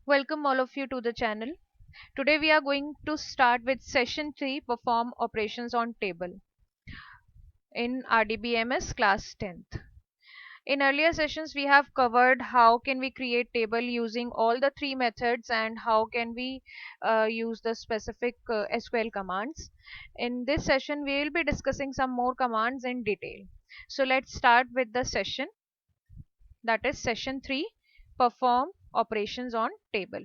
Welcome all of you to the channel. Today we are going to start with session 3, perform operations on table in RDBMS class 10th. In earlier sessions we have covered how can we create table using all the three methods and how can we use the specific SQL commands. In this session we will be discussing some more commands in detail. So let's start with the session, that is session 3, perform operations on table.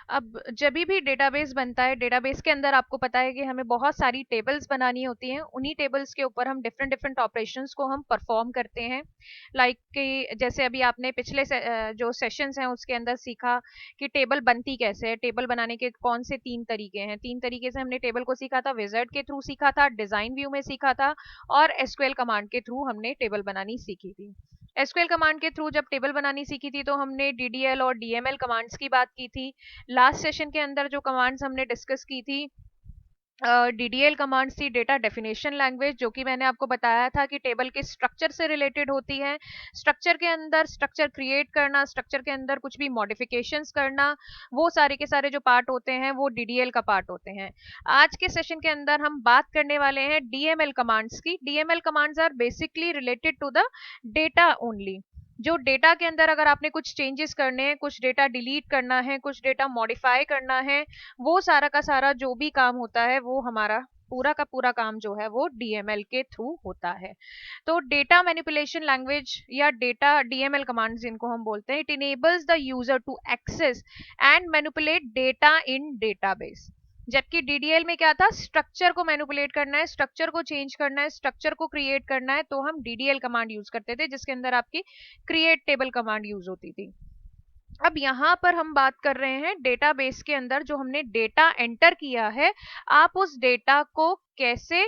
अब जब भी database बनता है, database के अंदर आपको पता है कि हमें बहुत सारी टेबल्स बनानी होती हैं। उन्हीं टेबल्स के ऊपर हम डिफरेंट डिफरेंट ऑपरेशंस को हम परफॉर्म करते हैं। लाइक कि जैसे अभी आपने पिछले जो सेशंस हैं उसके अंदर सीखा कि टेबल बनती कैसे है, टेबल बनाने के कौन से तीन तरीके हैं। तीन तरीके से हमने टेबल को सीखा था, विजार्ड के थ्रू सीखा था, डिजाइन व्यू में सीखा था और एसक्यूएल कमांड के थ्रू हमने टेबल बनानी सीखी थी। एसक्यूएल कमांड के थ्रू जब टेबल बनानी सीखी थी तो हमने डीडीएल और डीएमएल कमांड्स की बात की थी। लास्ट सेशन के अंदर जो कमांड्स हमने डिस्कस की थी, डीडीएल कमांड्स थी डेटा डेफिनेशन लैंग्वेज, जो कि मैंने आपको बताया था कि टेबल के स्ट्रक्चर से रिलेटेड होती है। स्ट्रक्चर के अंदर स्ट्रक्चर क्रिएट करना, स्ट्रक्चर के अंदर कुछ भी मॉडिफिकेशंस करना, वो सारे के सारे जो पार्ट होते हैं वो डीडीएल का पार्ट होते हैं। आज के सेशन के अंदर हम बात करने वाले हैं डीएमएल कमांड्स की। DML commands are basically related to the data only. जो डेटा के अंदर अगर आपने कुछ चेंजेस करने हैं, कुछ डेटा डिलीट करना है, कुछ डेटा मॉडिफाई करना है, वो सारा का सारा जो भी काम होता है वो हमारा पूरा का पूरा काम जो है वो डीएमएल के थ्रू होता है। तो डेटा मैनिपुलेशन लैंग्वेज या डेटा डीएमएल कमांड्स जिनको हम बोलते हैं, it enables the user to access and manipulate data in database. जबकि डीडीएल में क्या था, स्ट्रक्चर को मैनिपुलेट करना है, स्ट्रक्चर को चेंज करना है, स्ट्रक्चर को क्रिएट करना है, तो हम डीडीएल कमांड यूज करते थे जिसके अंदर आपकी क्रिएट टेबल कमांड यूज होती थी। अब यहाँ पर हम बात कर रहे हैं डेटाबेस के अंदर जो हमने डेटा एंटर किया है, आप उस डेटा को कैसे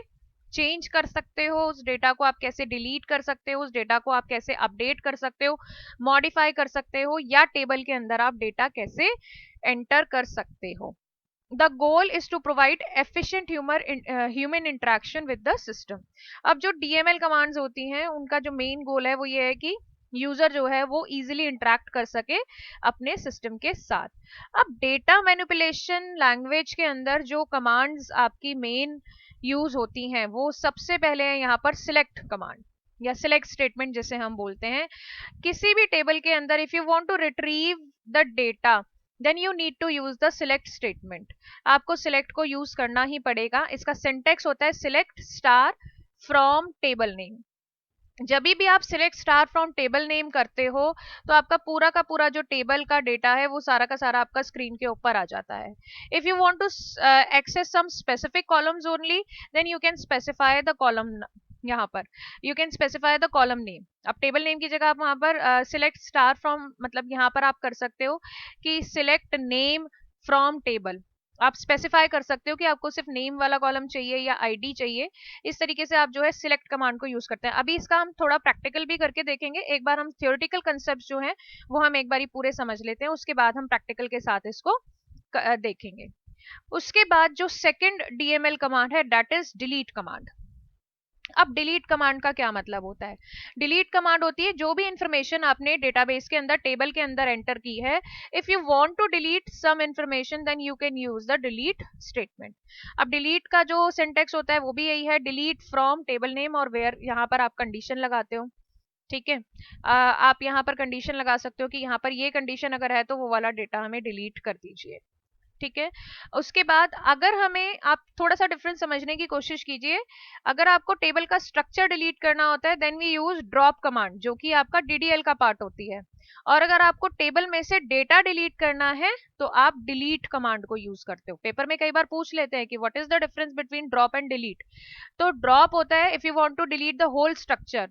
चेंज कर सकते हो, उस डेटा को आप कैसे डिलीट कर सकते हो, उस डेटा को आप कैसे अपडेट कर सकते हो, मॉडिफाई कर सकते हो, या टेबल के अंदर आप डेटा कैसे एंटर कर सकते हो। The goal is to provide efficient human interaction with the system. अब जो डीएमएल कमांड्स होती हैं उनका जो मेन गोल है वो ये है कि यूजर जो है वो इजीली इंटरेक्ट कर सके अपने सिस्टम के साथ। अब डेटा मैनिपुलेशन लैंग्वेज के अंदर जो कमांड्स आपकी मेन यूज होती हैं वो सबसे पहले है यहाँ पर सिलेक्ट कमांड या सिलेक्ट स्टेटमेंट जिसे हम बोलते हैं। किसी भी टेबल के अंदर if you want to retrieve the data then you need to use the select statement. आपको सिलेक्ट को यूज करना ही पड़ेगा। इसका सिंटेक्स होता है select star from table name. जब भी आप select star from table name करते हो तो आपका पूरा का पूरा जो टेबल का डेटा है वो सारा का सारा आपका स्क्रीन के ऊपर आ जाता है। If you want to access some specific columns only then you can specify the column. यहाँ पर you can specify the column name. अब टेबल नेम की जगह आप वहां पर सिलेक्ट स्टार फ्रॉम, मतलब यहाँ पर आप कर सकते हो कि सिलेक्ट नेम फ्रॉम टेबल। आप स्पेसिफाई कर सकते हो कि आपको सिर्फ नेम वाला कॉलम चाहिए या आईडी चाहिए। इस तरीके से आप जो है सिलेक्ट कमांड को यूज करते हैं। अभी इसका हम थोड़ा प्रैक्टिकल भी करके देखेंगे। एक बार हम थ्योरेटिकल कंसेप्ट जो है वो हम एक बार पूरे समझ लेते हैं, उसके बाद हम प्रैक्टिकल के साथ इसको देखेंगे। उसके बाद जो सेकंड डीएमएल कमांड है दैट इज डिलीट कमांड। अब डिलीट कमांड का क्या मतलब होता है? डिलीट कमांड होती है जो भी इंफॉर्मेशन आपने डेटाबेस के अंदर टेबल के अंदर एंटर की है, if you want to delete some information then you can use the delete statement. अब डिलीट का जो सिंटेक्स होता है वो भी यही है, डिलीट फ्रॉम टेबल नेम और वेयर, यहाँ पर आप कंडीशन लगाते हो। ठीक है, आप यहाँ पर कंडीशन लगा सकते हो कि यहाँ पर ये कंडीशन अगर है तो वो वाला डेटा हमें डिलीट कर दीजिए। ठीक है, उसके बाद अगर हमें, आप थोड़ा सा डिफरेंस समझने की कोशिश कीजिए। अगर आपको टेबल का स्ट्रक्चर डिलीट करना होता है then we use drop command जो कि आपका डीडीएल का पार्ट होती है। और अगर आपको टेबल में से डेटा डिलीट करना है तो आप डिलीट कमांड को यूज करते हो। पेपर में कई बार पूछ लेते हैं कि what is the difference between drop and delete. तो ड्रॉप होता है if you want to delete the whole structure,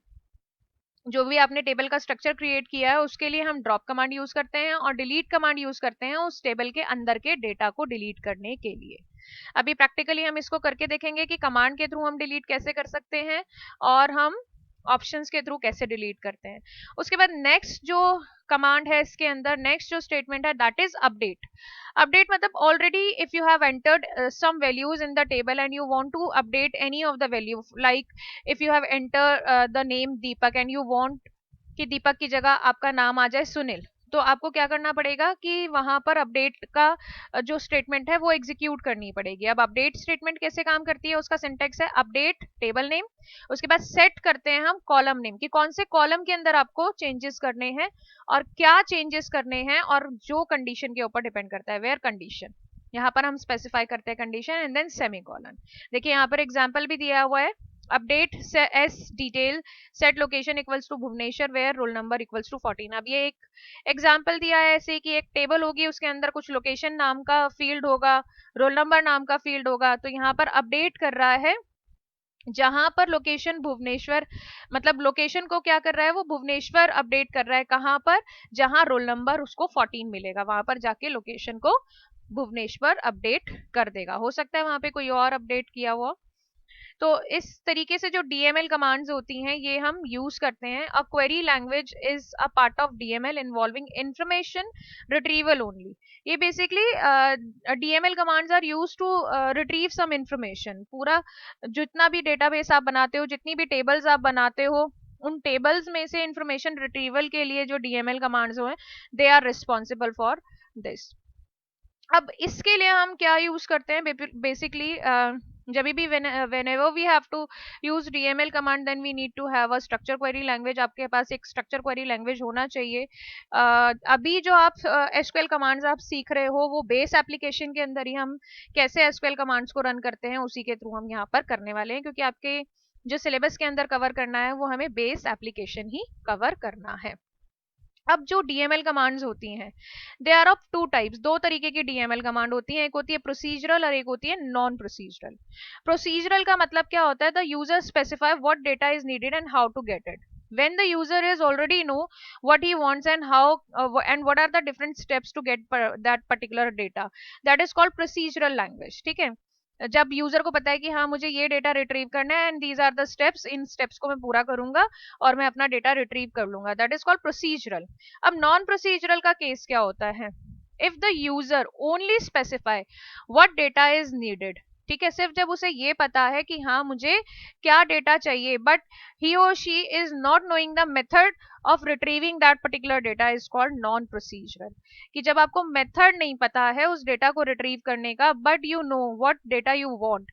जो भी आपने टेबल का स्ट्रक्चर क्रिएट किया है उसके लिए हम ड्रॉप कमांड यूज करते हैं, और डिलीट कमांड यूज करते हैं उस टेबल के अंदर के डेटा को डिलीट करने के लिए। अभी प्रैक्टिकली हम इसको करके देखेंगे कि कमांड के थ्रू हम डिलीट कैसे कर सकते हैं और हम ऑप्शंस के थ्रू कैसे डिलीट करते हैं। उसके बाद नेक्स्ट जो कमांड है इसके अंदर, नेक्स्ट जो स्टेटमेंट है दैट इज अपडेट। अपडेट मतलब already if you have entered some values in the table and you want to update any of the value, like if you have entered the name Deepak and you want कि दीपक की जगह आपका नाम आ जाए सुनील, तो आपको क्या करना पड़ेगा कि वहां पर अपडेट का जो स्टेटमेंट है वो एग्जीक्यूट करनी पड़ेगी। अब अपडेट स्टेटमेंट कैसे काम करती है, उसका सिंटेक्स है अपडेट टेबल नेम, उसके बाद सेट करते हैं हम कॉलम नेम कि कौन से कॉलम के अंदर आपको चेंजेस करने हैं और क्या चेंजेस करने हैं, और जो कंडीशन के ऊपर डिपेंड करता है, वेयर कंडीशन, यहाँ पर हम स्पेसिफाई करते हैं कंडीशन एंड देन सेमीकोलन। देखिए यहाँ पर एग्जांपल भी दिया हुआ है, update S detail set location equals to Bhubaneswar where roll number equals to 14। अब ये एक एग्जांपल दिया है ऐसे कि एक टेबल होगी, उसके अंदर कुछ लोकेशन नाम का फील्ड होगा, रोल नंबर नाम का फील्ड होगा, तो यहाँ पर अपडेट कर रहा है जहां पर लोकेशन भुवनेश्वर, मतलब लोकेशन को क्या कर रहा है वो भुवनेश्वर अपडेट कर रहा है, कहां पर, जहां रोल नंबर उसको 14 मिलेगा वहां पर जाके लोकेशन को भुवनेश्वर अपडेट कर देगा। हो सकता है वहां पे कोई और अपडेट किया हुआ। तो इस तरीके से जो डीएमएल कमांड्स होती हैं ये हम यूज करते हैं। A query language is a part of DML involving information retrieval only. ये basically DML commands are use to retrieve some information. पूरा जितना भी डेटाबेस आप बनाते हो, जितनी भी टेबल्स आप बनाते हो, उन टेबल्स में से इंफॉर्मेशन रिट्रीवल के लिए जो डीएमएल कमांड्स हैं they are responsible for this. अब इसके लिए हम क्या यूज करते हैं बेसिकली, जब भी whenever we have to use DML command then we need to have a structure query language। आपके पास एक structure query language होना चाहिए। अभी जो आप SQL commands आप सीख रहे हो वो बेस एप्लीकेशन के अंदर ही हम कैसे SQL commands को रन करते हैं उसी के थ्रू हम यहाँ पर करने वाले हैं, क्योंकि आपके जो सिलेबस के अंदर कवर करना है वो हमें बेस एप्लीकेशन ही कवर करना है। अब जो डीएमएल कमांड्स होती हैं they are of two types, दो तरीके की डीएमएल कमांड होती हैं, एक होती है प्रोसीजरल और एक होती है नॉन प्रोसीजरल। प्रोसीजरल का मतलब क्या होता है, the user specify what data is needed and how to get it when the user is already know what he wants and how and what are the different steps to get that particular data, that is called procedural language। ठीक है, जब user को पता है कि हाँ मुझे ये डेटा रिट्रीव करना है and these are the steps, इन स्टेप्स को मैं पूरा करूंगा और मैं अपना डेटा रिट्रीव कर लूंगा, दैट इज कॉल्ड प्रोसीजरल। अब नॉन प्रोसीजरल का केस क्या होता है, if the user only specify what data is needed, ठीक है, सिर्फ जब उसे ये पता है कि हाँ मुझे क्या डेटा चाहिए, but he or she is not knowing the method of retrieving that particular data is called non procedural। कि जब आपको मेथड नहीं पता है उस डेटा को रिट्रीव करने का but you know what data you want,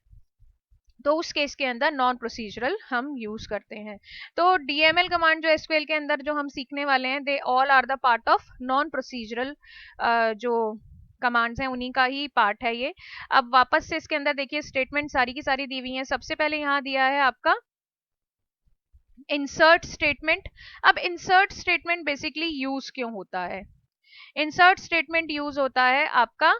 तो उस केस के अंदर नॉन प्रोसीजरल हम यूज करते हैं। तो डीएमएल कमांड जो एसक्यूएल के अंदर जो हम सीखने वाले हैं they all are the part of non procedural जो कमांड्स हैं उन्हीं का ही पार्ट है ये। अब वापस से इसके अंदर देखिए स्टेटमेंट सारी की सारी दी हुई हैं। सबसे पहले यहाँ दिया है आपका इंसर्ट स्टेटमेंट। अब इंसर्ट स्टेटमेंट बेसिकली यूज क्यों होता है, इंसर्ट स्टेटमेंट यूज होता है आपका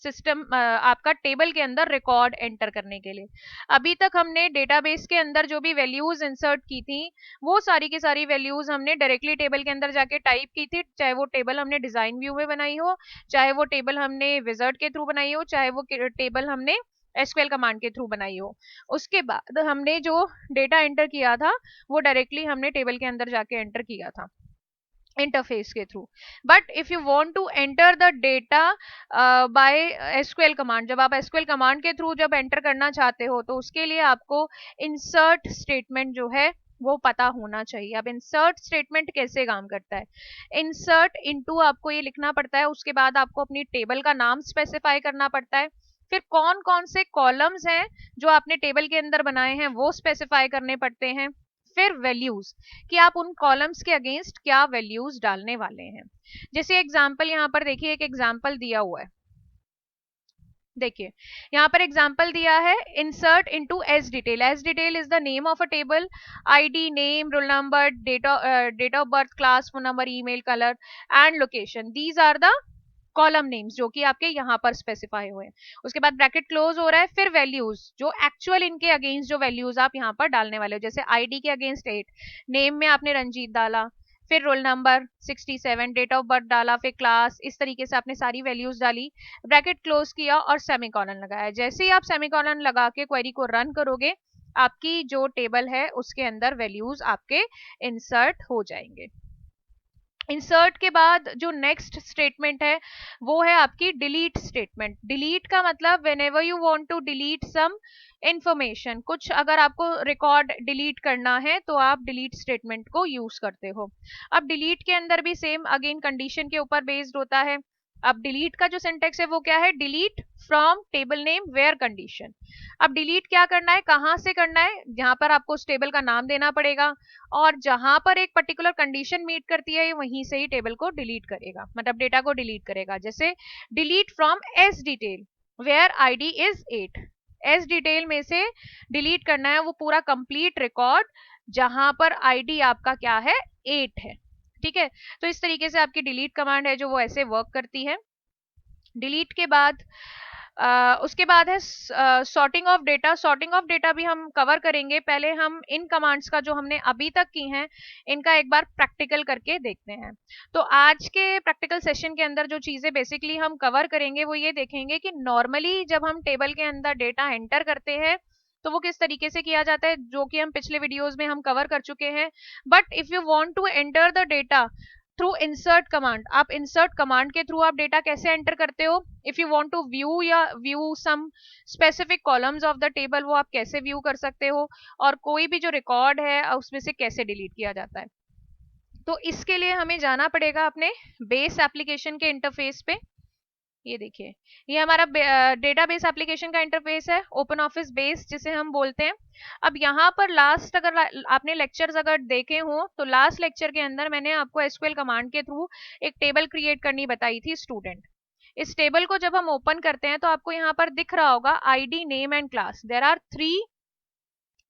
सिस्टम आपका टेबल के अंदर रिकॉर्ड एंटर करने के लिए। अभी तक हमने डेटाबेस के अंदर जो भी वैल्यूज इंसर्ट की थी वो सारी की सारी वैल्यूज हमने डायरेक्टली टेबल के अंदर जाके टाइप की थी, चाहे वो टेबल हमने डिजाइन व्यू में बनाई हो, चाहे वो टेबल हमने विजार्ड के थ्रू बनाई हो, चाहे वो टेबल हमने एसक्यूएल कमांड के थ्रू बनाई हो। उसके बाद हमने जो डेटा एंटर किया था वो डायरेक्टली हमने टेबल के अंदर जाके एंटर किया था इंटरफेस के through. But if you want to enter the data by SQL command, जब आप एसक्यूएल कमांड के थ्रू जब एंटर करना चाहते हो तो उसके लिए आपको इंसर्ट स्टेटमेंट जो है वो पता होना चाहिए। अब इंसर्ट स्टेटमेंट कैसे काम करता है, इंसर्ट इनटू आपको ये लिखना पड़ता है, उसके बाद आपको अपनी टेबल का नाम स्पेसिफाई करना पड़ता है, फिर कौन कौन से कॉलम्स हैं जो आपने टेबल के अंदर बनाए हैं वो स्पेसिफाई करने पड़ते हैं, फिर वैल्यूज कि आप उन कॉलम्स के अगेंस्ट क्या वैल्यूज डालने वाले हैं। जैसे एग्जांपल यहाँ पर देखिए, एक एग्जांपल दिया हुआ है, देखिए यहाँ पर एग्जांपल दिया है insert into S detail. S detail is the name of a table, ID, name, roll number, date of birth, class, phone number, email, colour and location, these are the column names जो कि आपके यहाँ पर specify हुए हैं। उसके बाद bracket close हो रहा है, फिर वैल्यूज जो एक्चुअल इनके अगेंस्ट जो वैल्यूज आप यहाँ पर डालने वाले हो, जैसे आईडी के अगेंस्ट 8, नेम में आपने रंजीत डाला, फिर roll number 67, date of birth डाला, फिर क्लास, इस तरीके से आपने सारी वैल्यूज डाली, ब्रैकेट क्लोज किया और सेमीकोलन लगाया। जैसे ही आप सेमीकोलन लगा के क्वेरी को रन करोगे, आपकी जो टेबल है उसके अंदर वैल्यूज आपके इंसर्ट हो जाएंगे। इंसर्ट के बाद जो नेक्स्ट स्टेटमेंट है वो है आपकी डिलीट स्टेटमेंट। डिलीट का मतलब whenever you want to delete some information, कुछ अगर आपको रिकॉर्ड डिलीट करना है तो आप डिलीट स्टेटमेंट को यूज करते हो। अब डिलीट के अंदर भी सेम अगेन कंडीशन के ऊपर बेस्ड होता है। अब डिलीट का जो सिंटेक्स है वो क्या है, delete from table name where condition. अब डिलीट क्या करना है, कहां से करना है, जहां पर आपको उस टेबल का नाम देना पड़ेगा और जहां पर एक पर्टिकुलर कंडीशन मीट करती है वहीं से ही टेबल को डिलीट करेगा, मतलब डेटा को डिलीट करेगा। जैसे delete from S detail where ID is 8, S detail में से डिलीट करना है वो पूरा कंप्लीट रिकॉर्ड जहां पर आईडी आपका क्या है, 8 है। ठीक है, तो इस तरीके से आपकी डिलीट कमांड है जो वो ऐसे वर्क करती है। डिलीट के बाद उसके बाद है sorting of data. Sorting of data भी हम कवर करेंगे, पहले हम इन कमांड्स का जो हमने अभी तक की हैं इनका एक बार प्रैक्टिकल करके देखते हैं। तो आज के प्रैक्टिकल सेशन के अंदर जो चीजें बेसिकली हम कवर करेंगे वो ये देखेंगे कि नॉर्मली जब हम टेबल के अंदर डेटा एंटर करते हैं तो वो किस तरीके से किया जाता है, जो कि हम पिछले वीडियोस में हम कवर कर चुके हैं। But if you want to enter the data through insert command, आप इंसर्ट कमांड के थ्रू आप डेटा कैसे एंटर करते हो। If you want to view या view some specific columns of the table, वो आप कैसे व्यू कर सकते हो, और कोई भी जो रिकॉर्ड है उसमें से कैसे डिलीट किया जाता है। तो इसके लिए हमें जाना पड़ेगा अपने बेस एप्लीकेशन के इंटरफेस पे। ये देखिए, ये हमारा डेटाबेस एप्लीकेशन का इंटरफेस है, ओपन ऑफिस बेस जिसे हम बोलते हैं। अब यहाँ पर लास्ट अगर आपने लेक्चर्स अगर देखे हो तो लास्ट लेक्चर के अंदर मैंने आपको एसक्यूएल कमांड के थ्रू एक टेबल क्रिएट करनी बताई थी, स्टूडेंट। इस टेबल को जब हम ओपन करते हैं तो आपको यहाँ पर दिख रहा होगा ID, name and class. There are 3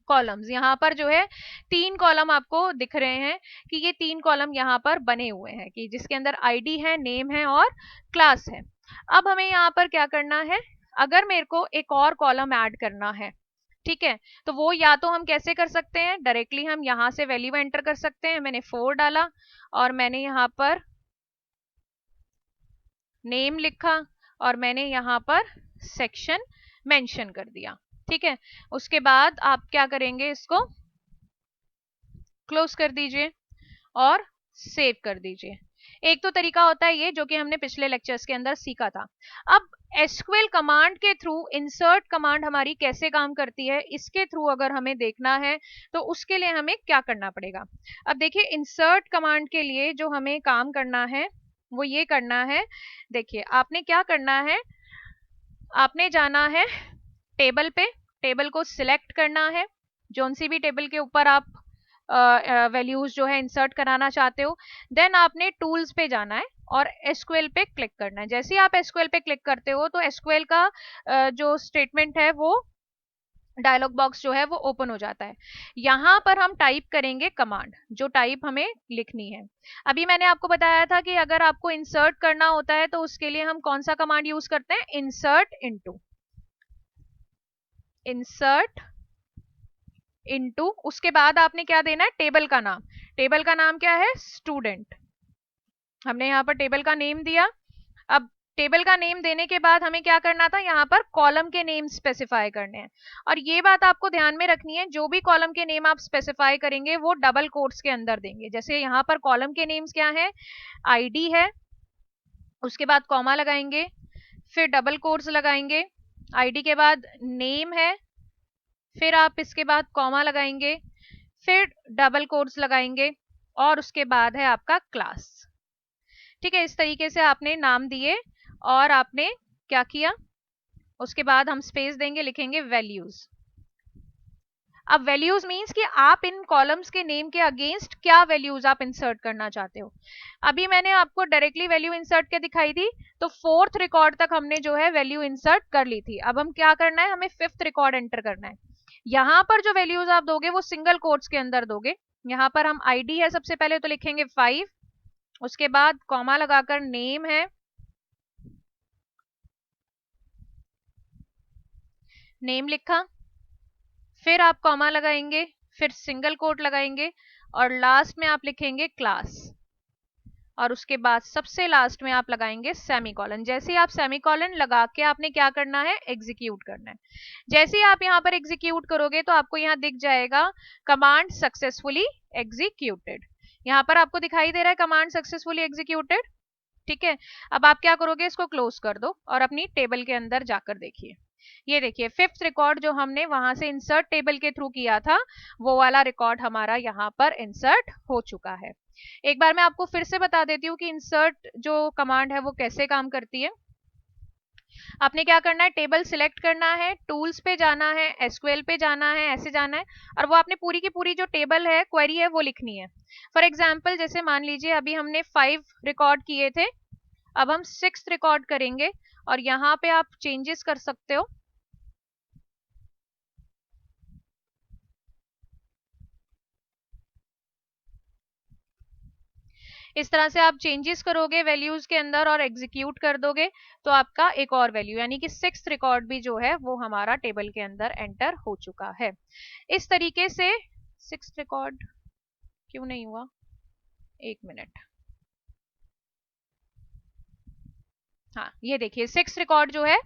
columns, यहाँ पर जो है 3 कॉलम आपको दिख रहे हैं कि ये 3 कॉलम यहाँ पर बने हुए हैं कि जिसके अंदर आईडी है, नेम है और क्लास है। अब हमें यहाँ पर क्या करना है, अगर मेरे को एक और कॉलम ऐड करना है, ठीक है, तो वो या तो हम कैसे कर सकते हैं, डायरेक्टली हम यहाँ से वैल्यू एंटर कर सकते हैं। मैंने 4 डाला और मैंने यहाँ पर नेम लिखा और मैंने यहाँ पर सेक्शन मेंशन कर दिया। ठीक है, उसके बाद आप क्या करेंगे, इसको क्लोज कर दीजिए और सेव कर दीजिए। एक तो तरीका होता है ये जो कि हमने पिछले लेक्चर्स के अंदर सीखा था। अब एसक्यूएल कमांड के थ्रू इंसर्ट कमांड हमारी कैसे काम करती है, इसके थ्रू अगर हमें देखना है तो उसके लिए हमें क्या करना पड़ेगा। अब देखिए, इंसर्ट कमांड के लिए जो हमें काम करना है वो ये करना है। देखिए, आपने क्या करना है, आपने जाना है टेबल पे, टेबल को सिलेक्ट करना है, जोन सी भी टेबल के ऊपर आप वैल्यूज जो है इंसर्ट कराना चाहते हो। देन आपने टूल्स पे जाना है और एसक्यूएल पे क्लिक करना है। जैसे ही आप एसक्यूएल पे क्लिक करते हो तो एसक्यूएल का जो स्टेटमेंट है वो डायलॉग बॉक्स जो है वो ओपन हो जाता है। यहां पर हम टाइप करेंगे कमांड, जो टाइप हमें लिखनी है। अभी मैंने आपको बताया था कि अगर आपको इंसर्ट करना होता है तो उसके लिए हम कौन सा कमांड यूज करते हैं, इंसर्ट इनटू। इंसर्ट इनटू, उसके बाद आपने क्या देना है, टेबल का नाम। टेबल का नाम क्या है, स्टूडेंट। हमने यहाँ पर टेबल का नेम दिया। अब टेबल का नेम देने के बाद हमें क्या करना था, यहाँ पर कॉलम के नेम स्पेसिफाई करने हैं। और ये बात आपको ध्यान में रखनी है, जो भी कॉलम के नेम आप स्पेसिफाई करेंगे वो डबल कोट्स के अंदर देंगे। जैसे यहाँ पर कॉलम के नेम्स क्या है, आईडी है, उसके बाद कॉमा लगाएंगे, फिर डबल कोट्स लगाएंगे, आईडी के बाद नेम है, फिर आप इसके बाद कॉमा लगाएंगे, फिर डबल कोट्स लगाएंगे और उसके बाद है आपका क्लास। ठीक है, इस तरीके से आपने नाम दिए और आपने क्या किया, उसके बाद हम स्पेस देंगे, लिखेंगे वैल्यूज। अब वैल्यूज मींस कि आप इन कॉलम्स के नेम के अगेंस्ट क्या वैल्यूज आप इंसर्ट करना चाहते हो। अभी मैंने आपको डायरेक्टली वैल्यू इंसर्ट के दिखाई थी, तो 4th रिकॉर्ड तक हमने जो है वैल्यू इंसर्ट कर ली थी। अब हम क्या करना है, हमें 5th रिकॉर्ड एंटर करना है। यहाँ पर जो वैल्यूज आप दोगे वो सिंगल कोट्स के अंदर दोगे। यहाँ पर हम आईडी है सबसे पहले तो लिखेंगे 5, उसके बाद कॉमा लगाकर नेम है, नेम लिखा, फिर आप कॉमा लगाएंगे, फिर सिंगल कोट लगाएंगे और लास्ट में आप लिखेंगे क्लास, और उसके बाद सबसे लास्ट में आप लगाएंगे सेमीकोलन। जैसे ही आप सेमीकोलन लगा के आपने क्या करना है, एग्जीक्यूट करना है। जैसे ही आप यहाँ पर एग्जीक्यूट करोगे तो आपको यहाँ दिख जाएगा कमांड सक्सेसफुली एग्जीक्यूटेड। यहाँ पर आपको दिखाई दे रहा है कमांड सक्सेसफुली एग्जीक्यूटेड। ठीक है, अब आप क्या करोगे, इसको क्लोज कर दो और अपनी टेबल के अंदर जाकर देखिए। ये देखिए फिफ्थ रिकॉर्ड जो हमने वहां से इंसर्ट टेबल के थ्रू किया था, वो वाला रिकॉर्ड हमारा यहाँ पर इंसर्ट हो चुका है। एक बार मैं आपको फिर से बता देती हूँ कि इंसर्ट जो कमांड है वो कैसे काम करती है। आपने क्या करना है, टेबल सिलेक्ट करना है, टूल्स पे जाना है, एसक्यूएल पे जाना है, ऐसे जाना है, और वो आपने पूरी की पूरी जो टेबल है, क्वेरी है, वो लिखनी है। फॉर एग्जाम्पल जैसे मान लीजिए अभी हमने 5 रिकॉर्ड किए थे, अब हम 6 रिकॉर्ड करेंगे, और यहाँ पे आप चेंजेस कर सकते हो। इस तरह से आप चेंजेस करोगे वैल्यूज के अंदर और एग्जीक्यूट कर दोगे, तो आपका एक और वैल्यू यानी कि 6 रिकॉर्ड भी जो है वो हमारा टेबल के अंदर एंटर हो चुका है। इस तरीके से 6 रिकॉर्ड क्यों नहीं हुआ, एक मिनट, हाँ ये देखिए 6 रिकॉर्ड जो है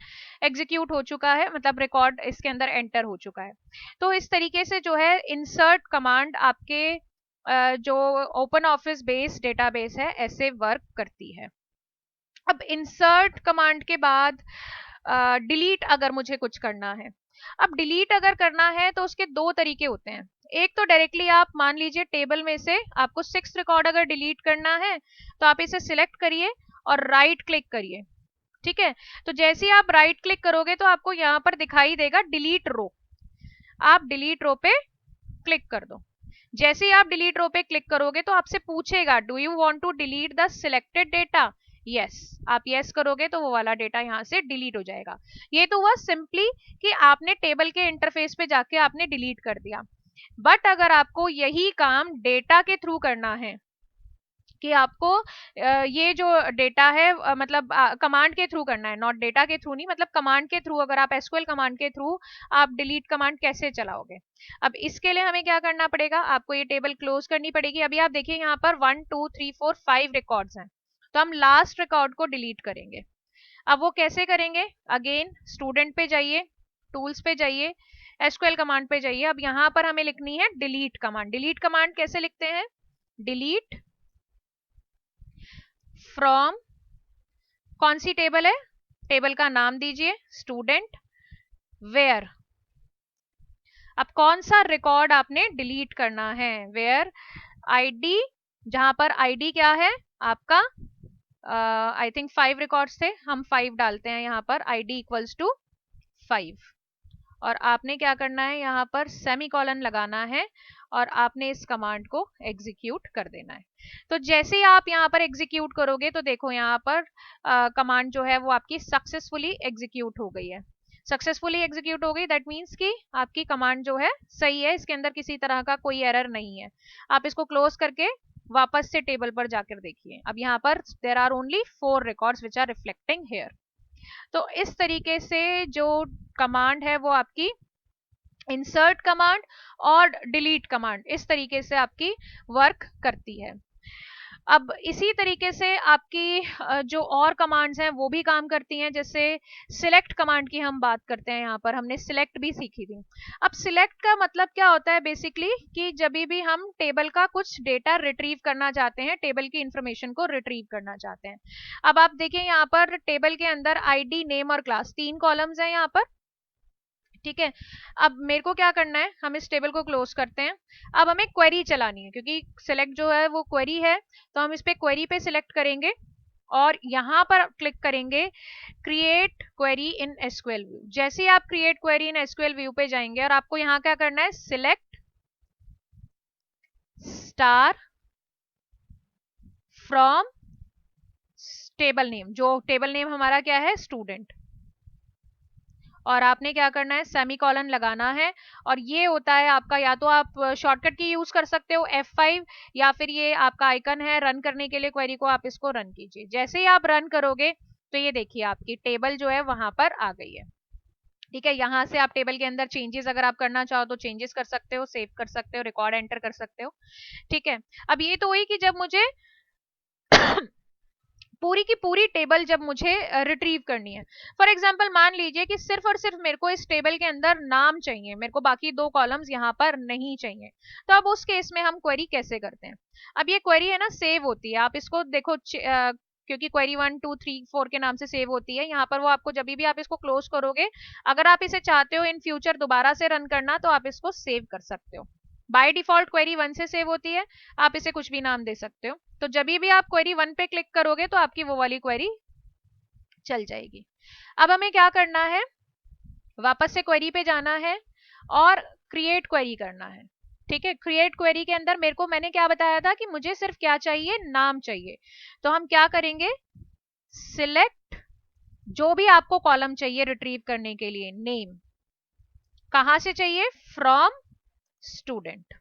एग्जीक्यूट हो चुका है, मतलब रिकॉर्ड इसके अंदर एंटर हो चुका है। तो इस तरीके से जो है इंसर्ट कमांड आपके जो ओपन ऑफिस बेस डेटाबेस है ऐसे वर्क करती है। अब इंसर्ट कमांड के बाद डिलीट अगर मुझे कुछ करना है, अब डिलीट अगर करना है तो उसके दो तरीके होते हैं। एक तो डायरेक्टली आप मान लीजिए टेबल में से आपको 6 रिकॉर्ड अगर डिलीट करना है तो आप इसे सिलेक्ट करिए और राइट क्लिक करिए। ठीक है, तो जैसे ही आप राइट क्लिक करोगे तो आपको यहाँ पर दिखाई देगा डिलीट रो, आप डिलीट रो पे क्लिक कर दो। जैसे ही आप डिलीट रो पे क्लिक करोगे तो आपसे पूछेगा do you want to delete the selected data, yes, आप यस करोगे तो वो वाला डेटा यहाँ से डिलीट हो जाएगा। ये तो हुआ सिंपली कि आपने टेबल के इंटरफेस पे जाके आपने डिलीट कर दिया। बट अगर आपको यही काम डेटा के थ्रू करना है कि आपको ये जो डेटा है मतलब कमांड के थ्रू करना है, नॉट डेटा के थ्रू नहीं, मतलब कमांड के थ्रू, अगर आप एसक्यूएल कमांड के थ्रू आप डिलीट कमांड कैसे चलाओगे। अब इसके लिए हमें क्या करना पड़ेगा, आपको ये टेबल क्लोज करनी पड़ेगी। अभी आप देखिए यहाँ पर 1 2 3 4 5 रिकॉर्ड्स हैं, तो हम लास्ट रिकॉर्ड को डिलीट करेंगे। अब वो कैसे करेंगे, अगेन स्टूडेंट पे जाइए, टूल्स पे जाइए, एसक्यूएल कमांड पे जाइए। अब यहाँ पर हमें लिखनी है डिलीट कमांड। डिलीट कमांड कैसे लिखते हैं, डिलीट फ्रॉम, कौन सी टेबल है, टेबल का नाम दीजिए स्टूडेंट, वेयर, अब कौन सा रिकॉर्ड आपने डिलीट करना है, वेयर आईडी, जहां पर आईडी क्या है आपका, आई थिंक 5 रिकॉर्ड्स थे, हम 5 डालते हैं यहाँ पर, आईडी इक्वल्स टू 5, और आपने क्या करना है यहाँ पर सेमीकोलन लगाना है और आपने इस कमांड को एग्जीक्यूट कर देना है। तो जैसे ही आप यहाँ पर एग्जीक्यूट करोगे तो देखो यहाँ पर कमांड जो है वो आपकी सक्सेसफुली एग्जीक्यूट हो गई है। सक्सेसफुली एग्जीक्यूट हो गई दैट मीन्स कि आपकी कमांड जो है सही है, इसके अंदर किसी तरह का कोई एरर नहीं है। आप इसको क्लोज करके वापस से टेबल पर जाकर देखिए, अब यहाँ पर there are only 4 records which are reflecting here. तो इस तरीके से जो कमांड है वो आपकी इंसर्ट कमांड और डिलीट कमांड इस तरीके से आपकी वर्क करती है। अब इसी तरीके से आपकी जो और कमांड्स हैं वो भी काम करती हैं। जैसे सिलेक्ट कमांड की हम बात करते हैं, यहाँ पर हमने सिलेक्ट भी सीखी थी। अब सिलेक्ट का मतलब क्या होता है बेसिकली कि जब भी हम टेबल का कुछ डेटा रिट्रीव करना चाहते हैं, टेबल की इंफॉर्मेशन को रिट्रीव करना चाहते हैं। अब आप देखिए यहाँ पर टेबल के अंदर आईडी, नेम और क्लास 3 कॉलम्स हैं यहाँ पर। ठीक है, अब मेरे को क्या करना है, हम इस टेबल को क्लोज करते हैं। अब हमें क्वेरी चलानी है क्योंकि सिलेक्ट जो है वो क्वेरी है, तो हम इस पे क्वेरी पे सिलेक्ट करेंगे और यहां पर क्लिक करेंगे create query in SQL view. जैसे ही आप create query in SQL view पे जाएंगे और आपको यहाँ क्या करना है, select star from table name, जो टेबल नेम हमारा क्या है, स्टूडेंट, और आपने क्या करना है, सेमीकोलन लगाना है। और ये होता है आपका, या तो आप शॉर्टकट की यूज कर सकते हो F5, या फिर ये आपका आइकन है रन करने के लिए क्वेरी को, आप इसको रन कीजिए। जैसे ही आप रन करोगे तो ये देखिए आपकी टेबल जो है वहां पर आ गई है। ठीक है, यहाँ से आप टेबल के अंदर चेंजेस अगर आप करना चाहो तो चेंजेस कर सकते हो, सेव कर सकते हो, रिकॉर्ड एंटर कर सकते हो। ठीक है, अब ये तो हुई कि जब मुझे पूरी की पूरी टेबल जब मुझे रिट्रीव करनी है। फॉर एग्जाम्पल मान लीजिए कि सिर्फ और सिर्फ मेरे को इस टेबल के अंदर नाम चाहिए, मेरे को बाकी दो कॉलम्स यहाँ पर नहीं चाहिए, तो अब उस केस में हम क्वेरी कैसे करते हैं? अब ये क्वेरी है ना सेव होती है, आप इसको देखो क्योंकि क्वेरी 1 2 3 4 के नाम से सेव होती है यहाँ पर, वो आपको जब भी आप इसको क्लोज करोगे, अगर आप इसे चाहते हो इन फ्यूचर दोबारा से रन करना तो आप इसको सेव कर सकते हो। बाय डिफॉल्ट क्वेरी 1 से सेव होती है, आप इसे कुछ भी नाम दे सकते हो। तो जब भी आप क्वेरी 1 पे क्लिक करोगे तो आपकी वो वाली क्वेरी चल जाएगी। अब हमें क्या करना है, वापस से क्वेरी पे जाना है और क्रिएट क्वेरी करना है। ठीक है, क्रिएट क्वेरी के अंदर मेरे को, मैंने क्या बताया था कि मुझे सिर्फ क्या चाहिए, नाम चाहिए। तो हम क्या करेंगे, सिलेक्ट जो भी आपको कॉलम चाहिए रिट्रीव करने के लिए, नेम कहां से चाहिए, फ्रॉम स्टूडेंट।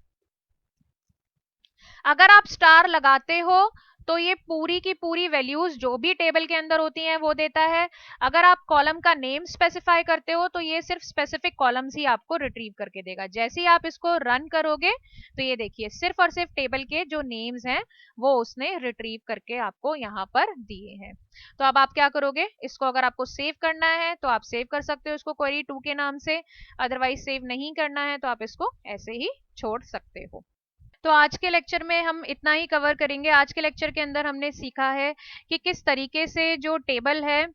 अगर आप स्टार लगाते हो तो ये पूरी की पूरी वैल्यूज जो भी टेबल के अंदर होती हैं वो देता है। अगर आप कॉलम का नेम स्पेसिफाई करते हो तो ये सिर्फ स्पेसिफिक कॉलम्स ही आपको रिट्रीव करके देगा। जैसे ही आप इसको रन करोगे तो ये देखिए सिर्फ और सिर्फ टेबल के जो नेम्स हैं वो उसने रिट्रीव करके आपको यहाँ पर दिए हैं। तो अब आप क्या करोगे, इसको अगर आपको सेव करना है तो आप सेव कर सकते हो इसको क्वेरी 2 के नाम से, अदरवाइज सेव नहीं करना है तो आप इसको ऐसे ही छोड़ सकते हो। तो आज के लेक्चर में हम इतना ही कवर करेंगे। आज के लेक्चर के अंदर हमने सीखा है कि किस तरीके से जो टेबल है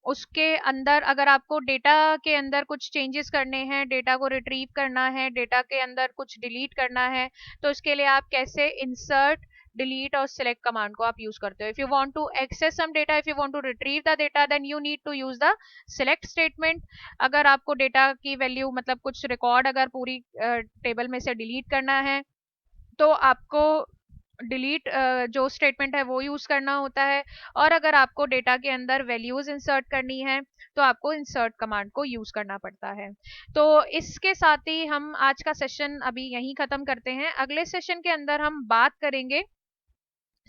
उसके अंदर अगर आपको डेटा के अंदर कुछ चेंजेस करने हैं, डेटा को रिट्रीव करना है, डेटा के अंदर कुछ डिलीट करना है, तो इसके लिए आप कैसे इंसर्ट, डिलीट और सिलेक्ट कमांड को आप यूज करते हो। If you want to access some data, if you want to retrieve the data, then you need to use the select statement. अगर आपको डेटा की वैल्यू मतलब कुछ रिकॉर्ड अगर पूरी टेबल में से डिलीट करना है तो आपको डिलीट जो स्टेटमेंट है वो यूज करना होता है। और अगर आपको डेटा के अंदर वैल्यूज इंसर्ट करनी है तो आपको इंसर्ट कमांड को यूज करना पड़ता है। तो इसके साथ ही हम आज का सेशन अभी यहीं खत्म करते हैं। अगले सेशन के अंदर हम बात करेंगे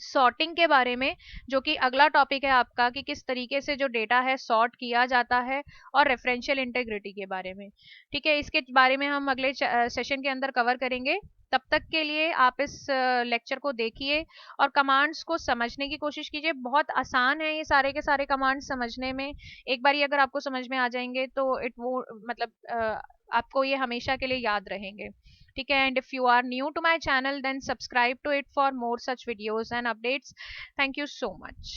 सॉर्टिंग के बारे में, जो कि अगला टॉपिक है आपका, कि किस तरीके से जो डेटा है सॉर्ट किया जाता है, और रेफरेंशियल इंटेग्रिटी के बारे में। ठीक है, इसके बारे में हम अगले सेशन के अंदर कवर करेंगे। तब तक के लिए आप इस लेक्चर को देखिए और कमांड्स को समझने की कोशिश कीजिए। बहुत आसान है ये सारे के सारे कमांड्स समझने में। एक बार अगर आपको समझ में आ जाएंगे तो इट वो मतलब आपको ये हमेशा के लिए याद रहेंगे। ठीक है, and if you are new to my channel then subscribe to it for more such videos and updates. Thank you so much.